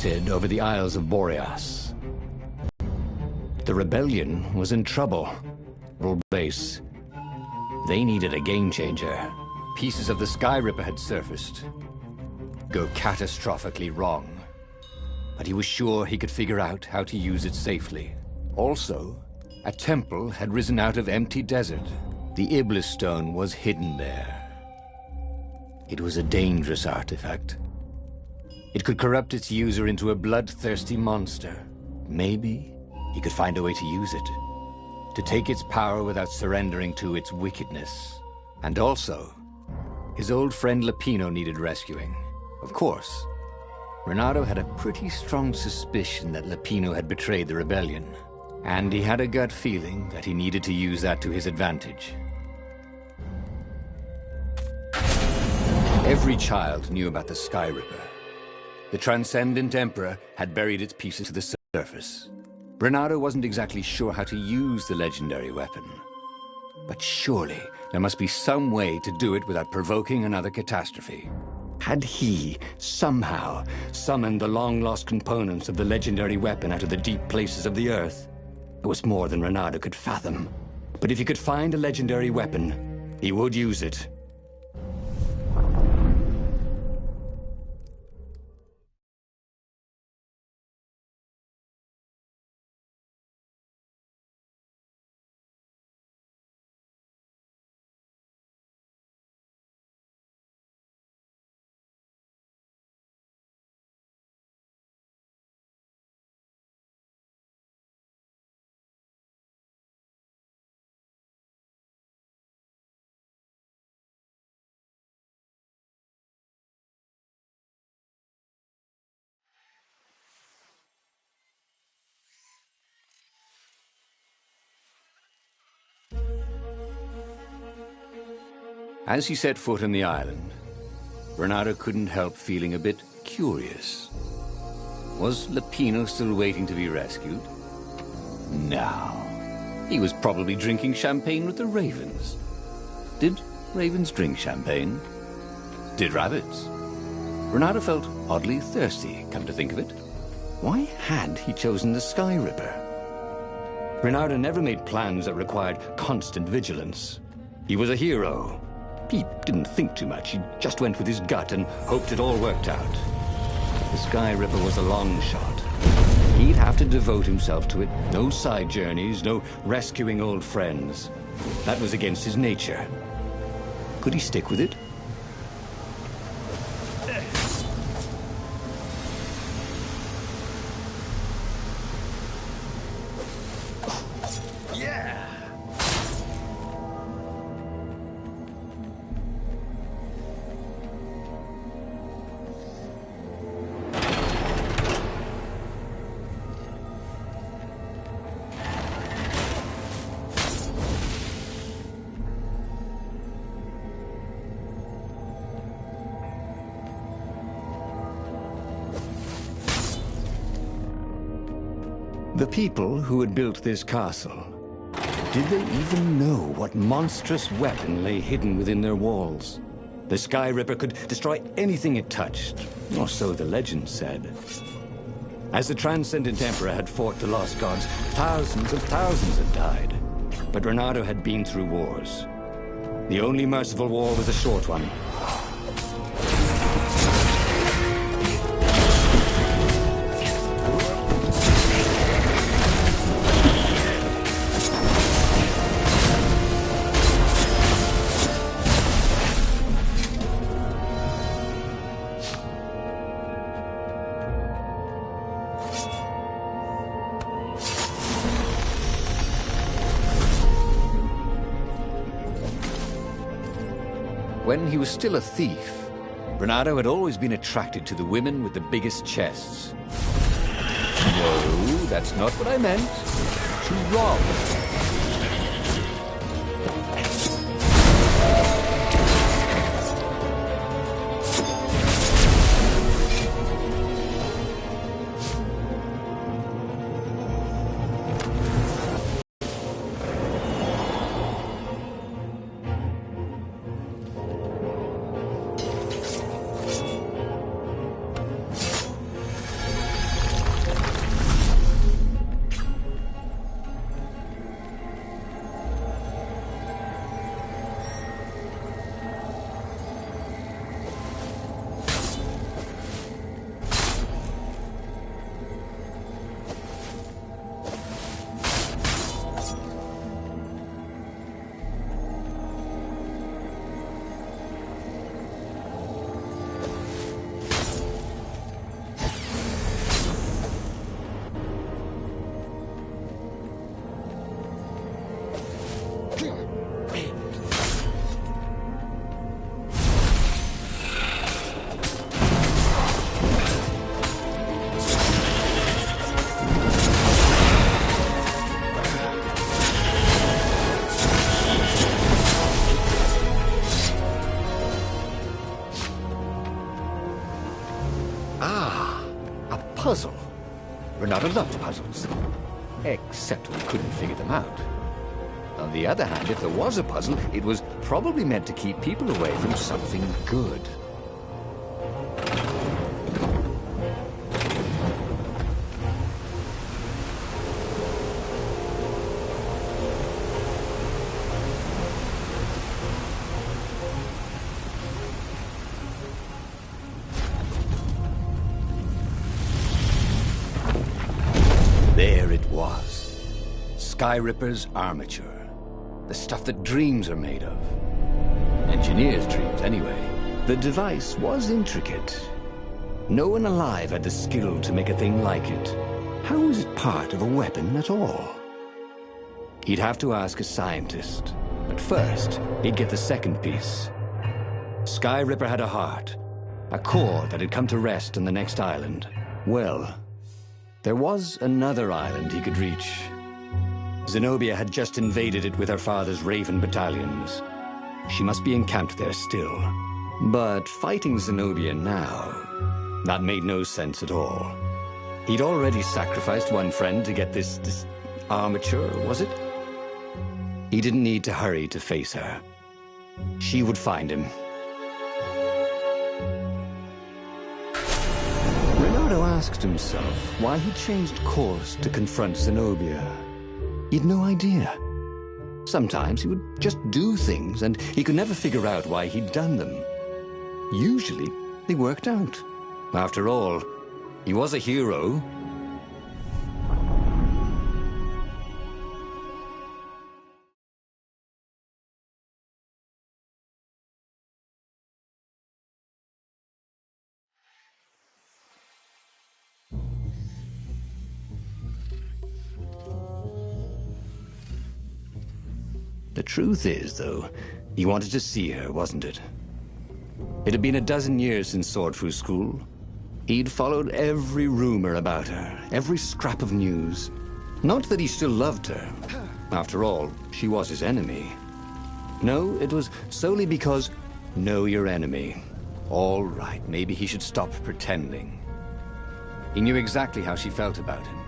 over the Isles of Boreas. The rebellion was in trouble. Base. They needed a game changer. Pieces of the Sky Ripper had surfaced. Go catastrophically wrong. But he was sure he could figure out how to use it safely. Also, a temple had risen out of empty desert. The Iblis Stone was hidden there. It was a dangerous artifact. It could corrupt its user into a bloodthirsty monster. Maybe he could find a way to use it, to take its power without surrendering to its wickedness. And also, his old friend Lupino needed rescuing. Of course, Reynardo had a pretty strong suspicion that Lupino had betrayed the rebellion, and he had a gut feeling that he needed to use that to his advantage. Every child knew about the Sky Ripper. The Transcendent Emperor had buried its pieces to the surface. Reynardo wasn't exactly sure how to use the legendary weapon. But surely there must be some way to do it without provoking another catastrophe. Had he, somehow, summoned the long-lost components of the legendary weapon out of the deep places of the Earth? It was more than Reynardo could fathom. But if he could find a legendary weapon, he would use it. As he set foot on the island, Reynardo couldn't help feeling a bit curious. Was Lupino still waiting to be rescued? No. He was probably drinking champagne with the ravens. Did ravens drink champagne? Did rabbits? Reynardo felt oddly thirsty, come to think of it. Why had he chosen the Sky Ripper? Reynardo never made plans that required constant vigilance. He was a hero. He didn't think too much. He just went with his gut and hoped it all worked out. The Sky Ripper was a long shot. He'd have to devote himself to it. No side journeys, no rescuing old friends. That was against his nature. Could he stick with it? The people who had built this castle, did they even know what monstrous weapon lay hidden within their walls? The Sky Ripper could destroy anything it touched, or so the legend said. As the Transcendent Emperor had fought the lost gods, thousands and thousands had died. But Reynardo had been through wars. The only merciful war was a short one. When he was still a thief, Reynardo had always been attracted to the women with the biggest chests. No, that's not what I meant. To rob. puzzle. Reynardo loved puzzles. Except we couldn't figure them out. On the other hand, if there was a puzzle, it was probably meant to keep people away from something good. There it was. Skyripper's armature. The stuff that dreams are made of. Engineers' dreams, anyway. The device was intricate. No one alive had the skill to make a thing like it. How was it part of a weapon at all? He'd have to ask a scientist. But first, he'd get the second piece. Skyripper had a heart. A core that had come to rest on the next island. Well, there was another island he could reach. Zenobia had just invaded it with her father's Raven battalions. She must be encamped there still. But fighting Zenobia now, that made no sense at all. He'd already sacrificed one friend to get this armature, was it? He didn't need to hurry to face her. She would find him. Reynardo asked himself why he changed course to confront Zenobia. He'd no idea. Sometimes he would just do things, and he could never figure out why he'd done them. Usually, they worked out. After all, he was a hero. The truth is, though, he wanted to see her, wasn't it? It had been a dozen years since Swordfu School. He'd followed every rumor about her, every scrap of news. Not that he still loved her. After all, she was his enemy. No, it was solely because, know your enemy. All right, maybe he should stop pretending. He knew exactly how she felt about him.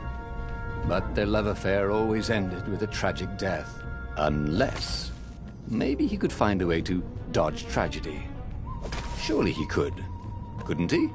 But their love affair always ended with a tragic death. Unless, maybe he could find a way to dodge tragedy. Surely he could, couldn't he?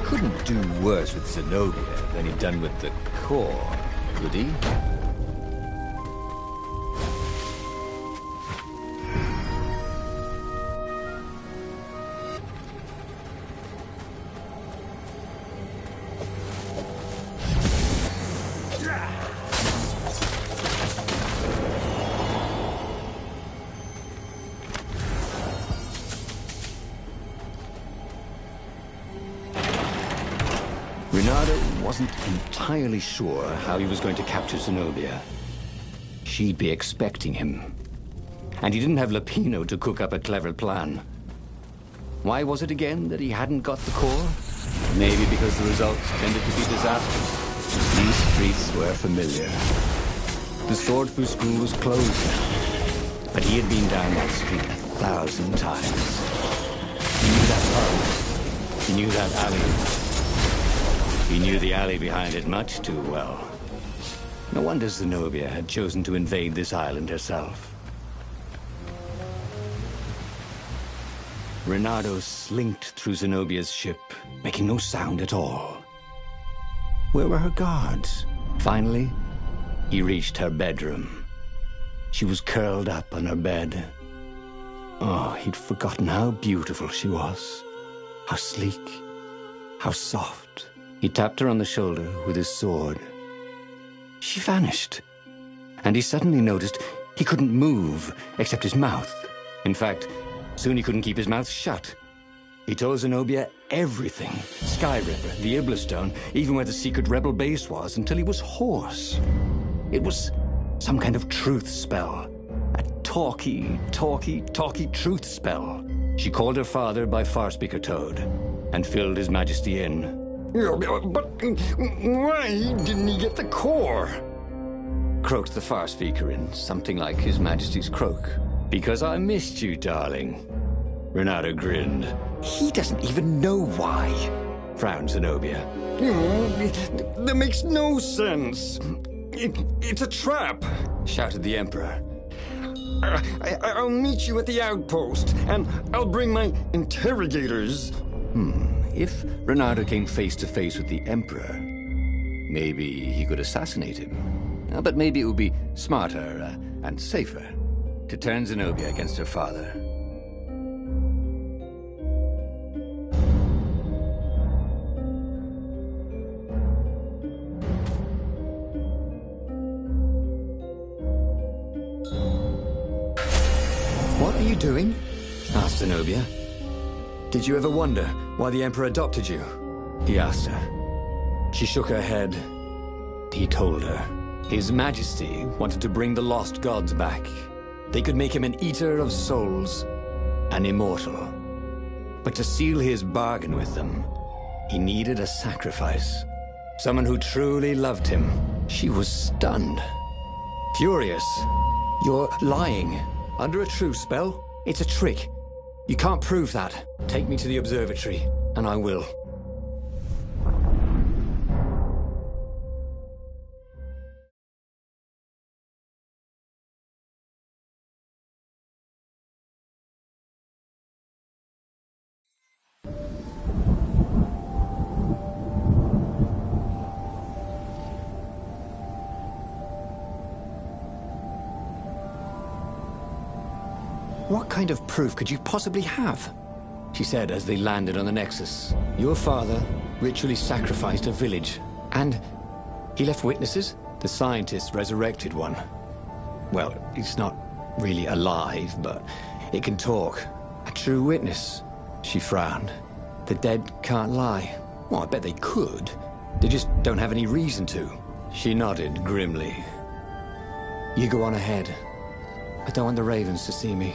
Couldn't do worse with Zenobia than he'd done with the core, could he? Reynardo wasn't entirely sure how he was going to capture Zenobia. She'd be expecting him. And he didn't have Lapino to cook up a clever plan. Why was it again that he hadn't got the core? Maybe because the results tended to be disastrous. These streets were familiar. The Swordfu School was closed now, but he had been down that street 1,000 times. He knew that pub. He knew that alley. He knew the alley behind it much too well. No wonder Zenobia had chosen to invade this island herself. Reynardo slinked through Zenobia's ship, making no sound at all. Where were her guards? Finally, he reached her bedroom. She was curled up on her bed. Oh, he'd forgotten how beautiful she was. How sleek, how soft. He tapped her on the shoulder with his sword. She vanished, and he suddenly noticed he couldn't move except his mouth. In fact, soon he couldn't keep his mouth shut. He told Zenobia everything. Sky Ripper, the Iblastone, even where the secret rebel base was, until he was hoarse. It was some kind of truth spell. A talky truth spell. She called her father by Farspeaker Toad and filled His Majesty in. But why didn't he get the core? Croaked the Farspeaker in something like His Majesty's croak. Because I missed you, darling. Reynardo grinned. He doesn't even know why, frowned Zenobia. That makes no sense. It's a trap, shouted the Emperor. I'll meet you at the outpost, and I'll bring my interrogators. If Reynardo came face to face with the Emperor, maybe he could assassinate him. But maybe it would be smarter and safer to turn Zenobia against her father. What are you doing? Asked Zenobia. Did you ever wonder why the Emperor adopted you? He asked her. She shook her head. He told her. His Majesty wanted to bring the lost gods back. They could make him an eater of souls, an immortal. But to seal his bargain with them, he needed a sacrifice. Someone who truly loved him. She was stunned. Furious. You're lying. Under a truth spell? It's a trick. You can't prove that. Take me to the observatory, and I will. What kind of proof could you possibly have? She said as they landed on the Nexus. Your father ritually sacrificed a village. And he left witnesses? The scientists resurrected one. Well, it's not really alive, but it can talk. A true witness. She frowned. The dead can't lie. Well, I bet they could. They just don't have any reason to. She nodded grimly. You go on ahead. I don't want the Ravens to see me.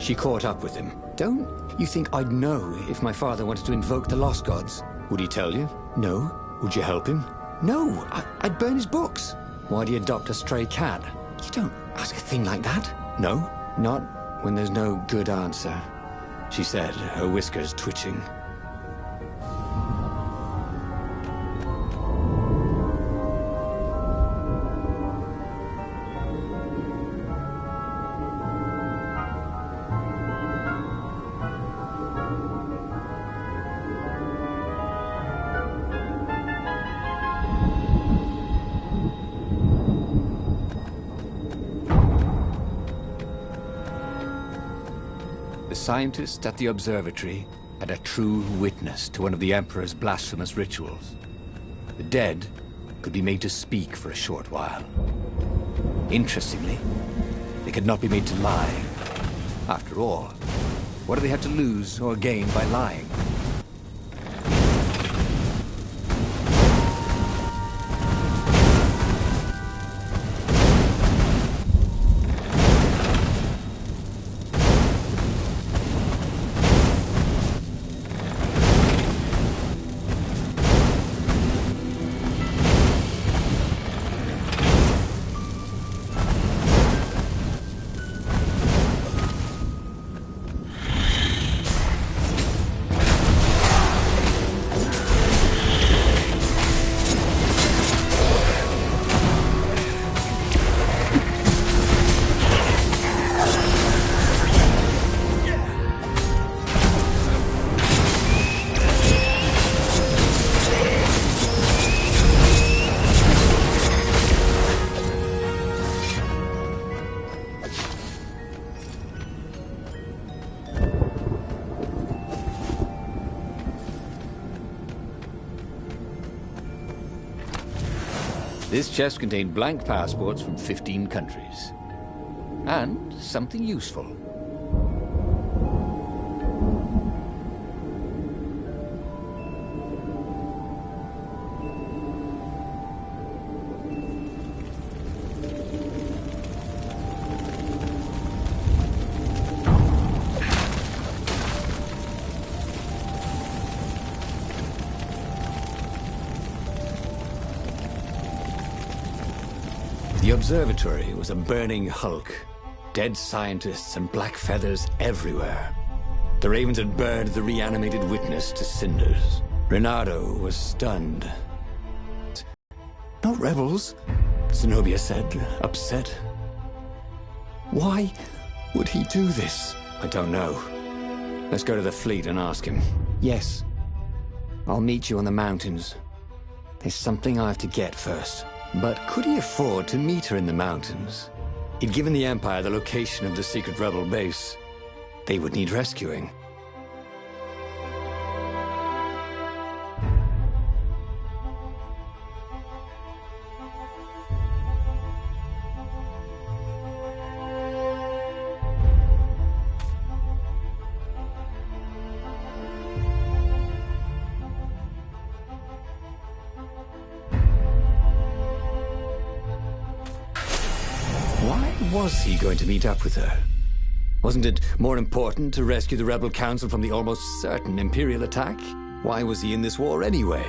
She caught up with him. Don't you think I'd know if my father wanted to invoke the Lost Gods? Would he tell you? No. Would you help him? No. I'd burn his books. Why'd he adopt a stray cat? You don't ask a thing like that. No, not when there's no good answer, she said, her whiskers twitching. The scientist at the observatory had a true witness to one of the Emperor's blasphemous rituals. The dead could be made to speak for a short while. Interestingly, they could not be made to lie. After all, what do they have to lose or gain by lying? This chest contained blank passports from 15 countries. And something useful. The observatory was a burning hulk. Dead scientists and black feathers everywhere. The ravens had burned the reanimated witness to cinders. Reynardo was stunned. "No rebels," Zenobia said, upset. "Why would he do this?" "I don't know. Let's go to the fleet and ask him." "Yes. I'll meet you on the mountains. There's something I have to get first." But could he afford to meet her in the mountains? He'd given the Empire the location of the secret rebel base. They would need rescuing. Why was he going to meet up with her? Wasn't it more important to rescue the Rebel Council from the almost certain Imperial attack? Why was he in this war anyway?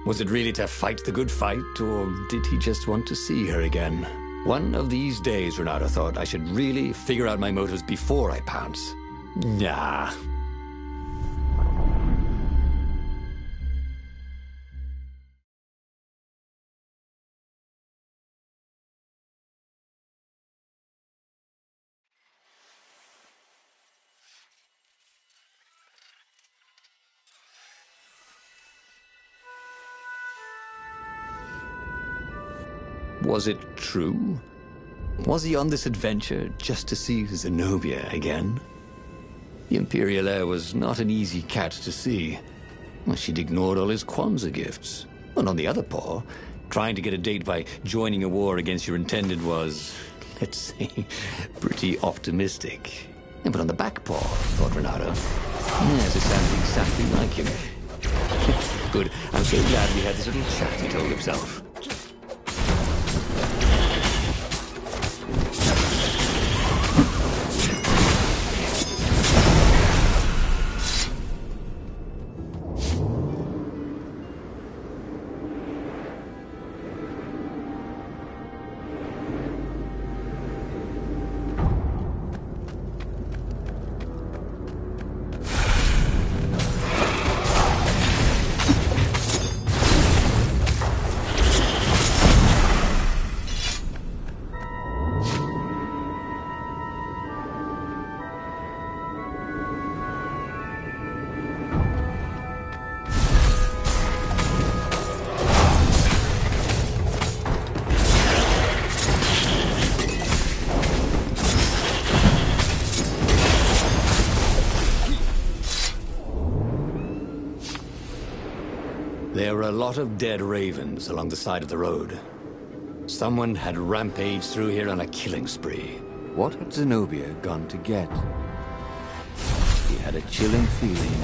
Was it really to fight the good fight, or did he just want to see her again? One of these days, Reynardo thought, I should really figure out my motives before I pounce. Nah. Was it true? Was he on this adventure just to see Zenobia again? The Imperial heir was not an easy cat to see. Well, she'd ignored all his Kwanzaa gifts. And on the other paw, trying to get a date by joining a war against your intended was, let's say, pretty optimistic. But on the back paw, thought Reynardo, yes, it sounds exactly like him. Good, I'm so glad we had this little chat, he told himself. There were a lot of dead ravens along the side of the road. Someone had rampaged through here on a killing spree. What had Zenobia gone to get? He had a chilling feeling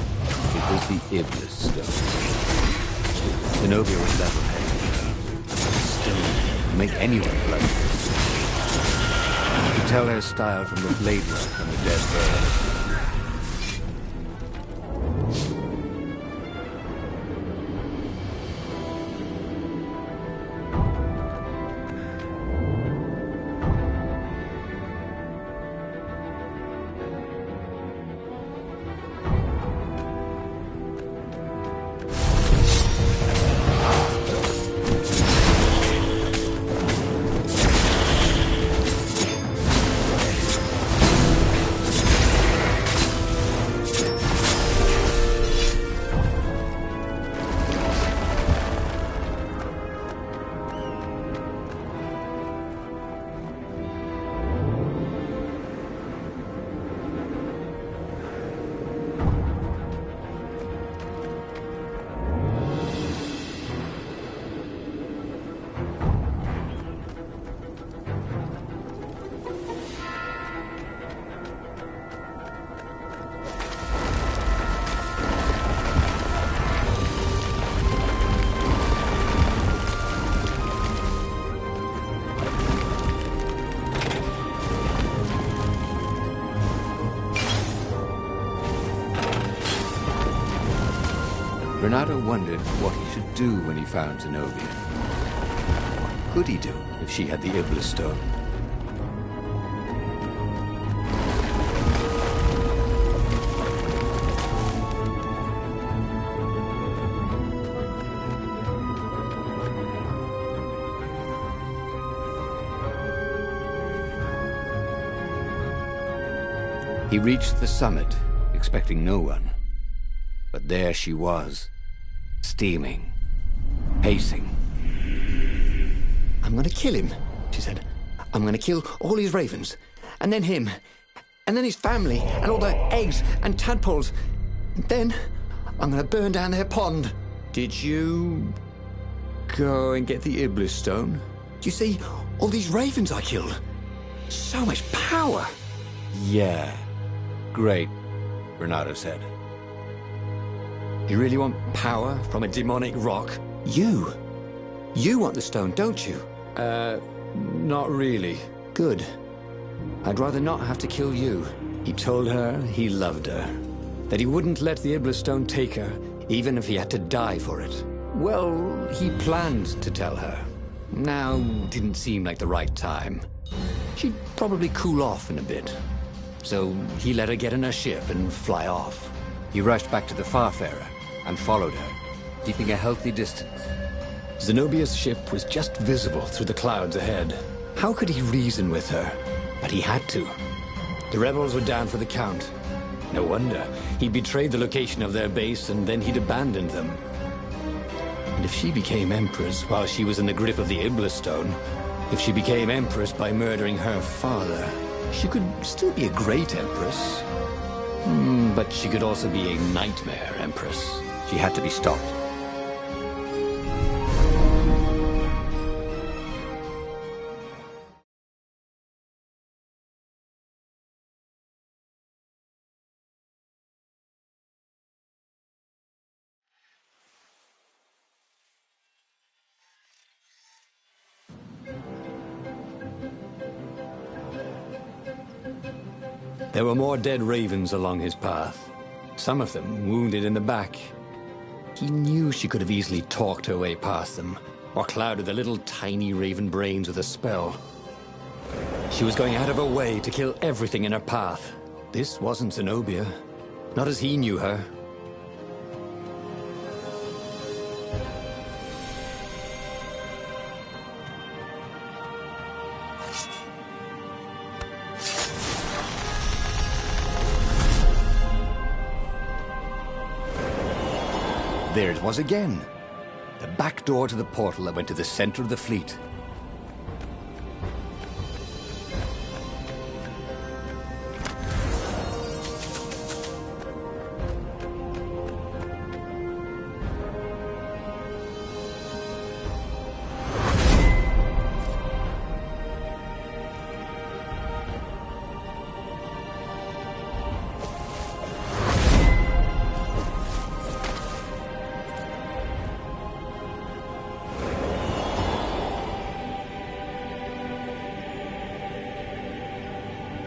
it was the Iblis stone. Zenobia was level-headed. Stone would make anyone bloodthirsty. You could tell her style from the blade work on the dead bird. Reynardo wondered what he should do when he found Zenobia. What could he do if she had the Iblis stone? He reached the summit, expecting no one. But there she was, steaming, pacing. I'm gonna kill him, she said. I'm gonna kill all his ravens, and then him, and then his family, and all their eggs and tadpoles. And then I'm gonna burn down their pond. Did you go and get the Iblis stone? You see, all these ravens I killed. So much power. Yeah, great, Reynardo said. You really want power from a demonic rock? You want the stone, don't you? Not really. Good. I'd rather not have to kill you. He told her he loved her. That he wouldn't let the Iblis stone take her, even if he had to die for it. Well, he planned to tell her. Now didn't seem like the right time. She'd probably cool off in a bit. So he let her get in her ship and fly off. He rushed back to the Farfarer and followed her, keeping a healthy distance. Zenobia's ship was just visible through the clouds ahead. How could he reason with her? But he had to. The rebels were down for the count. No wonder. He'd betrayed the location of their base and then he'd abandoned them. And if she became Empress while she was in the grip of the Iblis stone, if she became Empress by murdering her father, she could still be a great Empress. But she could also be a nightmare Empress. She had to be stopped. There were more dead ravens along his path, some of them wounded in the back. He knew she could have easily talked her way past them, or clouded the little tiny raven brains with a spell. She was going out of her way to kill everything in her path. This wasn't Zenobia, not as he knew her. There it was again. The back door to the portal that went to the center of the fleet.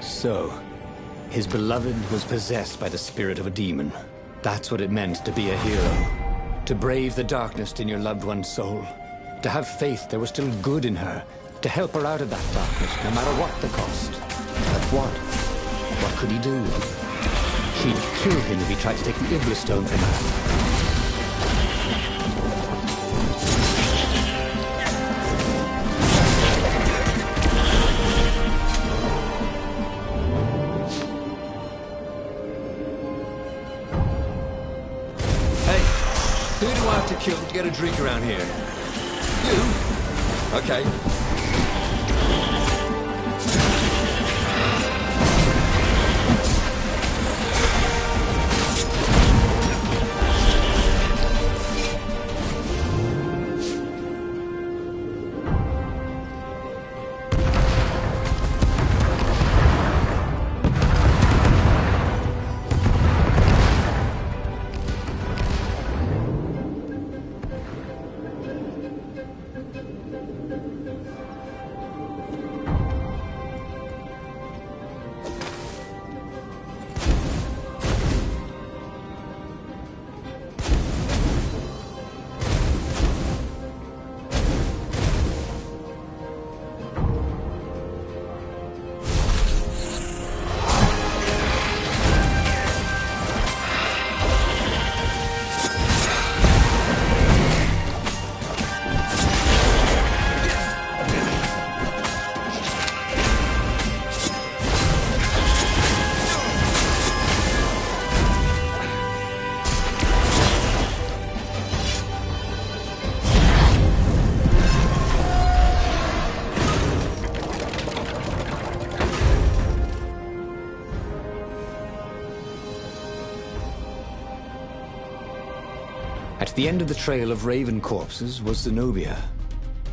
So, his beloved was possessed by the spirit of a demon. That's what it meant to be a hero. To brave the darkness in your loved one's soul. To have faith there was still good in her. To help her out of that darkness, no matter what the cost. But what? What could he do? She'd kill him if he tried to take the Iblis stone from her. Who do I have to kill to get a drink around here? You? Okay. At the end of the trail of raven corpses was Zenobia.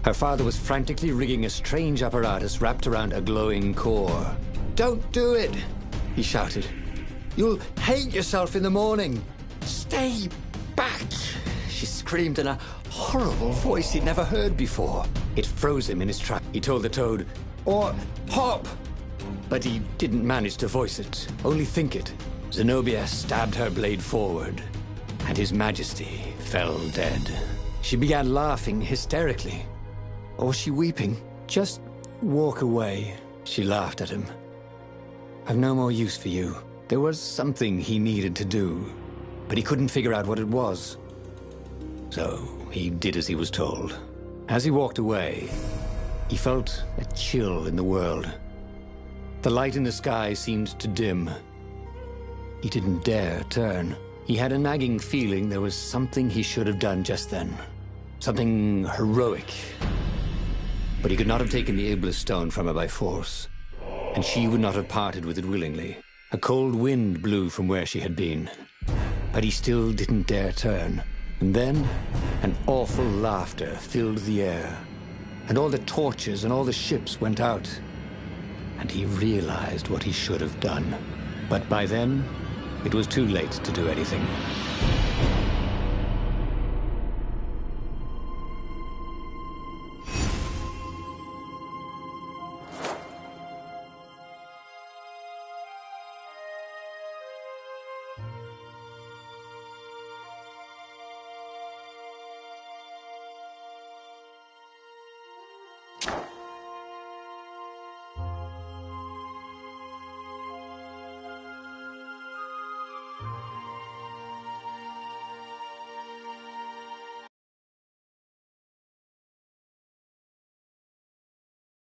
Her father was frantically rigging a strange apparatus wrapped around a glowing core. "Don't do it!" he shouted. "You'll hate yourself in the morning! Stay back!" She screamed in a horrible voice he'd never heard before. It froze him in his tracks. He told the toad, "Or hop!" But he didn't manage to voice it, only think it. Zenobia stabbed her blade forward, and His Majesty fell dead. She began laughing hysterically. Or was she weeping? "Just walk away," she laughed at him. "I've no more use for you." There was something he needed to do, but he couldn't figure out what it was. So he did as he was told. As he walked away, he felt a chill in the world. The light in the sky seemed to dim. He didn't dare turn. He had a nagging feeling there was something he should have done just then. Something heroic. But he could not have taken the Iblis stone from her by force. And she would not have parted with it willingly. A cold wind blew from where she had been. But he still didn't dare turn. And then, an awful laughter filled the air. And all the torches and all the ships went out. And he realized what he should have done. But by then, it was too late to do anything.